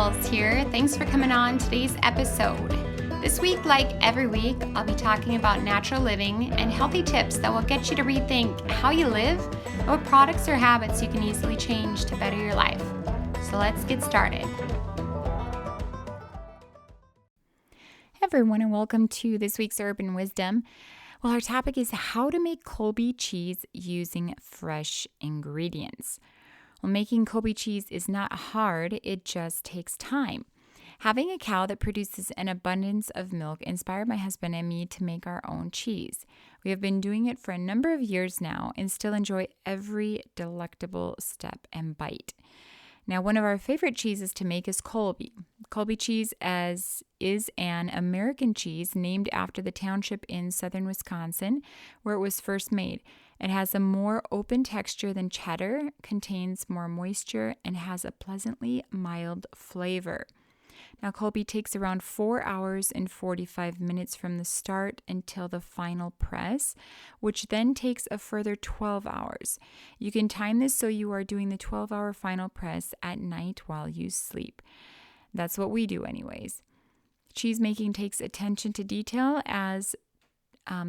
Girls here. Thanks for coming on today's episode. This week, like every week, I'll be talking about natural living and healthy tips that will get you to rethink how you live and what products or habits you can easily change to better your life. So let's get started. Hey everyone, and welcome to this week's Urban Wisdom. Well, our topic is how to make Colby cheese using fresh ingredients. Well, making Colby cheese is not hard, it just takes time. Having a cow that produces an abundance of milk inspired my husband and me to make our own cheese. We have been doing it for a number of years now and still enjoy every delectable step and bite. Now, one of our favorite cheeses to make is Colby. Colby cheese is an American cheese named after the township in southern Wisconsin where it was first made. It has a more open texture than cheddar, contains more moisture, and has a pleasantly mild flavor. Now, Colby takes around 4 hours and 45 minutes from the start until the final press, which then takes a further 12 hours. You can time this so you are doing the 12-hour final press at night while you sleep. That's what we do anyways. Cheese making takes attention to detail as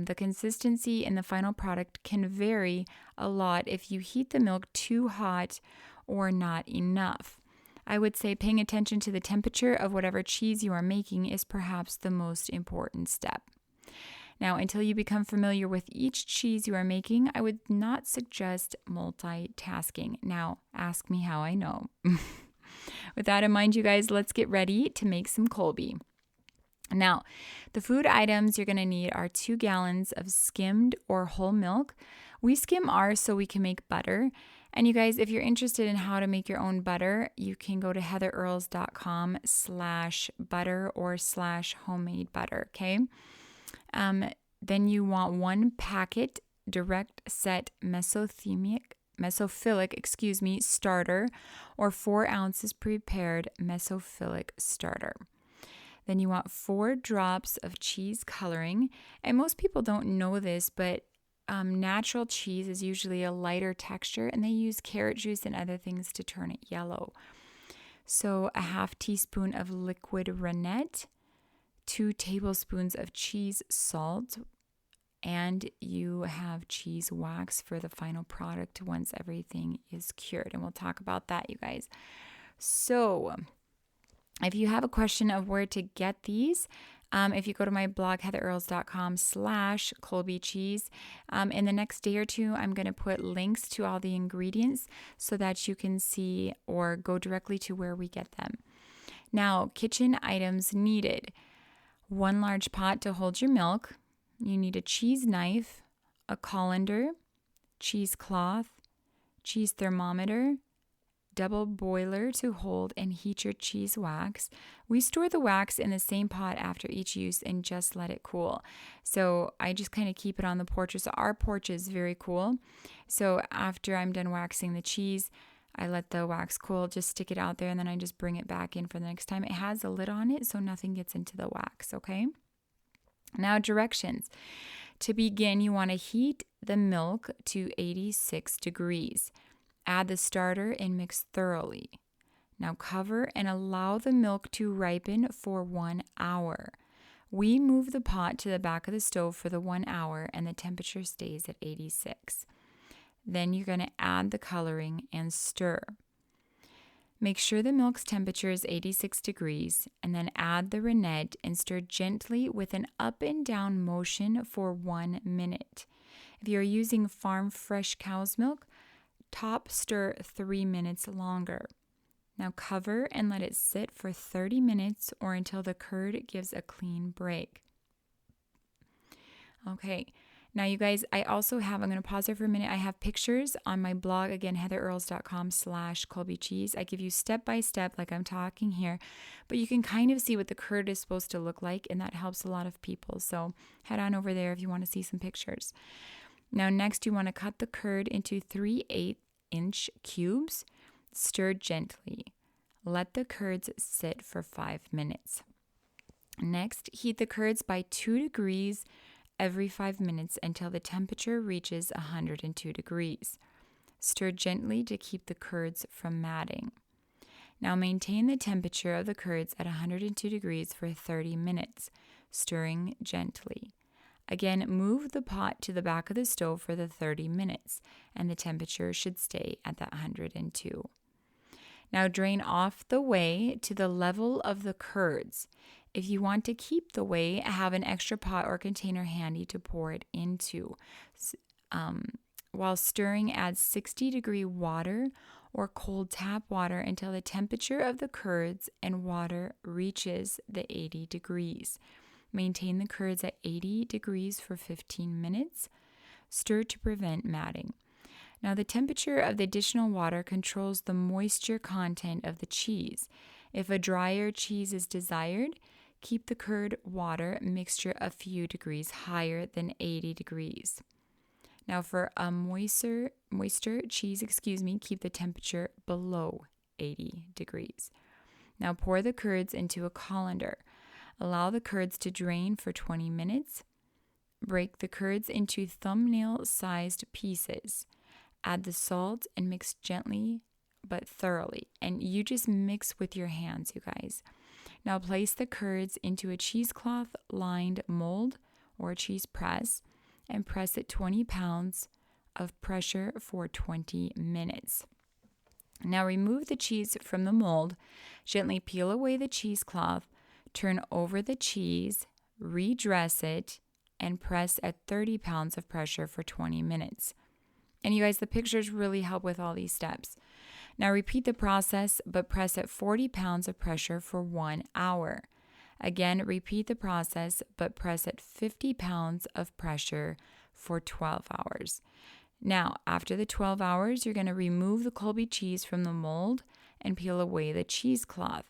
the consistency in the final product can vary a lot if you heat the milk too hot or not enough. I would say paying attention to the temperature of whatever cheese you are making is perhaps the most important step. Now, until you become familiar with each cheese you are making, I would not suggest multitasking. Now, ask me how I know. With that in mind, you guys, let's get ready to make some Colby. Now, the food items you're going to need are 2 gallons of skimmed or whole milk. We skim ours so we can make butter. And you guys, if you're interested in how to make your own butter, you can go to heatherearls.com/butter or /homemade butter, okay? Then you want 1 packet direct set mesophilic starter or 4 ounces prepared mesophilic starter. Then you want 4 drops of cheese coloring. And most people don't know this, but natural cheese is usually a lighter texture, and they use carrot juice and other things to turn it yellow. So a 1/2 teaspoon of liquid rennet, 2 tablespoons of cheese salt, and you have cheese wax for the final product once everything is cured. And we'll talk about that, you guys. So if you have a question of where to get these, if you go to my blog, heatherearls.com/Colby cheese, in the next day or two, I'm going to put links to all the ingredients so that you can see or go directly to where we get them. Now, kitchen items needed. 1 large pot to hold your milk. You need a cheese knife, a colander, cheesecloth, cheese thermometer, double boiler to hold and heat your cheese wax. We store the wax in the same pot after each use and just let it cool. So I just kind of keep it on the porch. So our porch is very cool. So after I'm done waxing the cheese, I let the wax cool, just stick it out there, and then I just bring it back in for the next time. It has a lid on it so nothing gets into the wax, okay? Now, directions. To begin, you want to heat the milk to 86 degrees. Add the starter and mix thoroughly. Now cover and allow the milk to ripen for 1 hour. We move the pot to the back of the stove for the 1 hour and the temperature stays at 86. Then you're going to add the coloring and stir. Make sure the milk's temperature is 86 degrees and then add the rennet and stir gently with an up and down motion for 1 minute. If you're using farm fresh cow's milk, top stir 3 minutes longer. Now cover and let it sit for 30 minutes or until the curd gives a clean break. Okay, now you guys, I'm going to pause there for a minute. I have pictures on my blog, again, heatherearls.com/Colby cheese. I give you step by step like I'm talking here, but you can kind of see what the curd is supposed to look like, and that helps a lot of people. So head on over there if you want to see some pictures. Now, next, you want to cut the curd into 3/8-inch cubes. Stir gently. Let the curds sit for 5 minutes. Next, heat the curds by 2 degrees every 5 minutes until the temperature reaches 102 degrees. Stir gently to keep the curds from matting. Now maintain the temperature of the curds at 102 degrees for 30 minutes, stirring gently. Again, move the pot to the back of the stove for the 30 minutes, and the temperature should stay at that 102. Now drain off the whey to the level of the curds. If you want to keep the whey, have an extra pot or container handy to pour it into. While stirring, add 60-degree water or cold tap water until the temperature of the curds and water reaches the 80 degrees. Maintain the curds at 80 degrees for 15 minutes. Stir to prevent matting. Now, the temperature of the additional water controls the moisture content of the cheese. If a drier cheese is desired, keep the curd water mixture a few degrees higher than 80 degrees. Now, for a moister cheese, keep the temperature below 80 degrees. Now, pour the curds into a colander. Allow the curds to drain for 20 minutes. Break the curds into thumbnail-sized pieces. Add the salt and mix gently but thoroughly. And you just mix with your hands, you guys. Now place the curds into a cheesecloth-lined mold or cheese press and press at 20 pounds of pressure for 20 minutes. Now remove the cheese from the mold. Gently peel away the cheesecloth. Turn over the cheese, redress it, and press at 30 pounds of pressure for 20 minutes. And you guys, the pictures really help with all these steps. Now repeat the process, but press at 40 pounds of pressure for 1 hour. Again, repeat the process, but press at 50 pounds of pressure for 12 hours. Now, after the 12 hours, you're going to remove the Colby cheese from the mold and peel away the cheesecloth.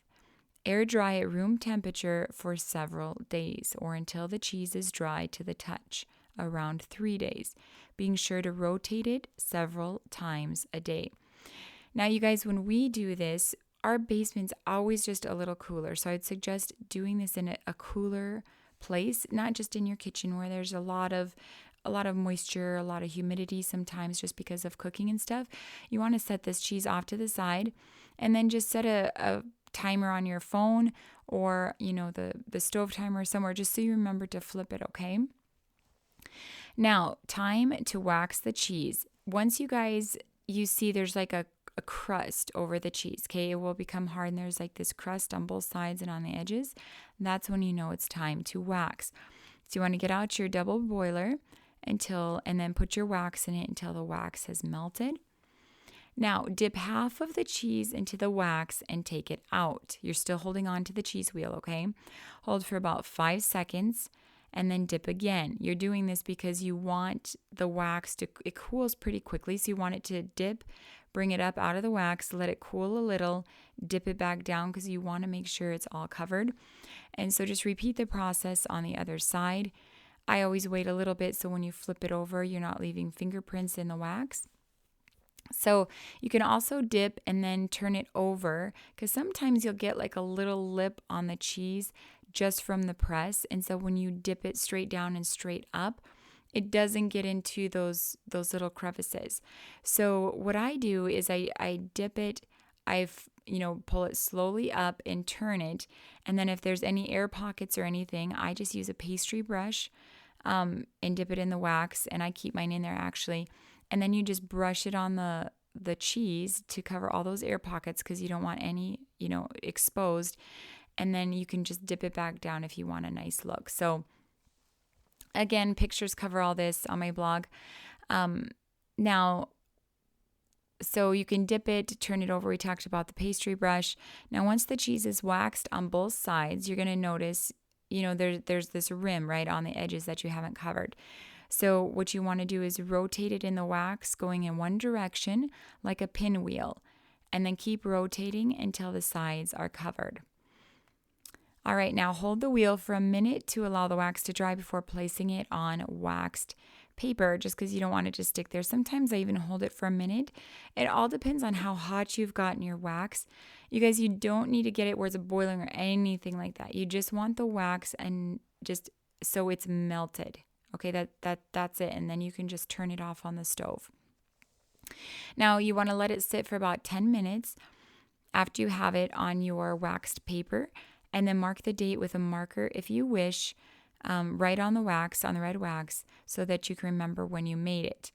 Air dry at room temperature for several days or until the cheese is dry to the touch, around 3 days, being sure to rotate it several times a day. Now, you guys, when we do this, our basement's always just a little cooler. So I'd suggest doing this in a cooler place, not just in your kitchen where there's a lot of moisture, a lot of humidity sometimes just because of cooking and stuff. You want to set this cheese off to the side and then just set a timer on your phone or, the stove timer somewhere just so you remember to flip it, okay? Now, time to wax the cheese. Once you see there's like a crust over the cheese, okay? It will become hard and there's like this crust on both sides and on the edges. That's when you know it's time to wax. So you want to get out your double boiler and then put your wax in it until the wax has melted. Now, dip half of the cheese into the wax and take it out. You're still holding on to the cheese wheel, okay? Hold for about 5 seconds and then dip again. You're doing this because you want the wax it cools pretty quickly, so you want it to dip, bring it up out of the wax, let it cool a little, dip it back down because you want to make sure it's all covered. And so just repeat the process on the other side. I always wait a little bit so when you flip it over, you're not leaving fingerprints in the wax. So you can also dip and then turn it over because sometimes you'll get like a little lip on the cheese just from the press. And so when you dip it straight down and straight up, it doesn't get into those little crevices. So what I do is I dip it, pull it slowly up and turn it. And then if there's any air pockets or anything, I just use a pastry brush and dip it in the wax. And I keep mine in there actually. And then you just brush it on the cheese to cover all those air pockets because you don't want any, exposed. And then you can just dip it back down if you want a nice look. So again, pictures cover all this on my blog. So you can dip it, turn it over. We talked about the pastry brush. Now, once the cheese is waxed on both sides, you're going to notice, there's this rim right on the edges that you haven't covered. So what you want to do is rotate it in the wax going in one direction like a pinwheel and then keep rotating until the sides are covered. All right, now hold the wheel for a minute to allow the wax to dry before placing it on waxed paper just because you don't want it to stick there. Sometimes I even hold it for a minute. It all depends on how hot you've gotten your wax. You guys, you don't need to get it where it's boiling or anything like that. You just want the wax and just so it's melted. Okay, that's it. And then you can just turn it off on the stove. Now, you want to let it sit for about 10 minutes. after you have it on your waxed paper, and then mark the date with a marker if you wish, right on the red wax, so that you can remember when you made it.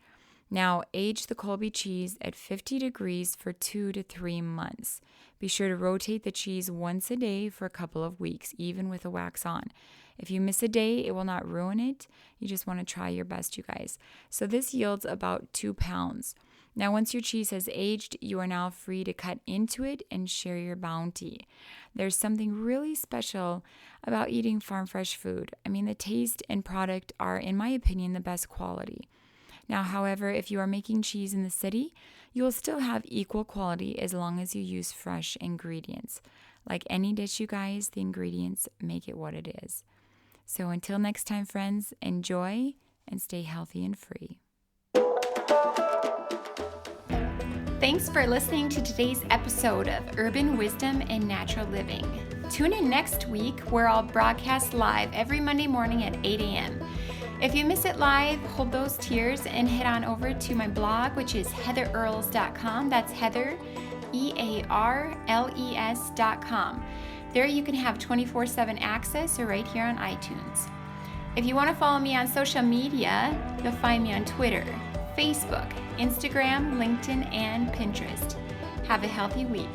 Now, age the Colby cheese at 50 degrees for 2 to 3 months. Be sure to rotate the cheese once a day for a couple of weeks, even with the wax on. If you miss a day, it will not ruin it. You just want to try your best, you guys. So this yields about 2 pounds. Now, once your cheese has aged, you are now free to cut into it and share your bounty. There's something really special about eating farm fresh food. I mean, the taste and product are, in my opinion, the best quality. Now, however, if you are making cheese in the city, you will still have equal quality as long as you use fresh ingredients. Like any dish, you guys, the ingredients make it what it is. So until next time, friends, enjoy and stay healthy and free. Thanks for listening to today's episode of Urban Wisdom and Natural Living. Tune in next week where I'll broadcast live every Monday morning at 8 a.m. If you miss it live, hold those tears and head on over to my blog, which is heatherearls.com. That's Heather, EARLES.com. There you can have 24/7 access or right here on iTunes. If you want to follow me on social media, you'll find me on Twitter, Facebook, Instagram, LinkedIn, and Pinterest. Have a healthy week.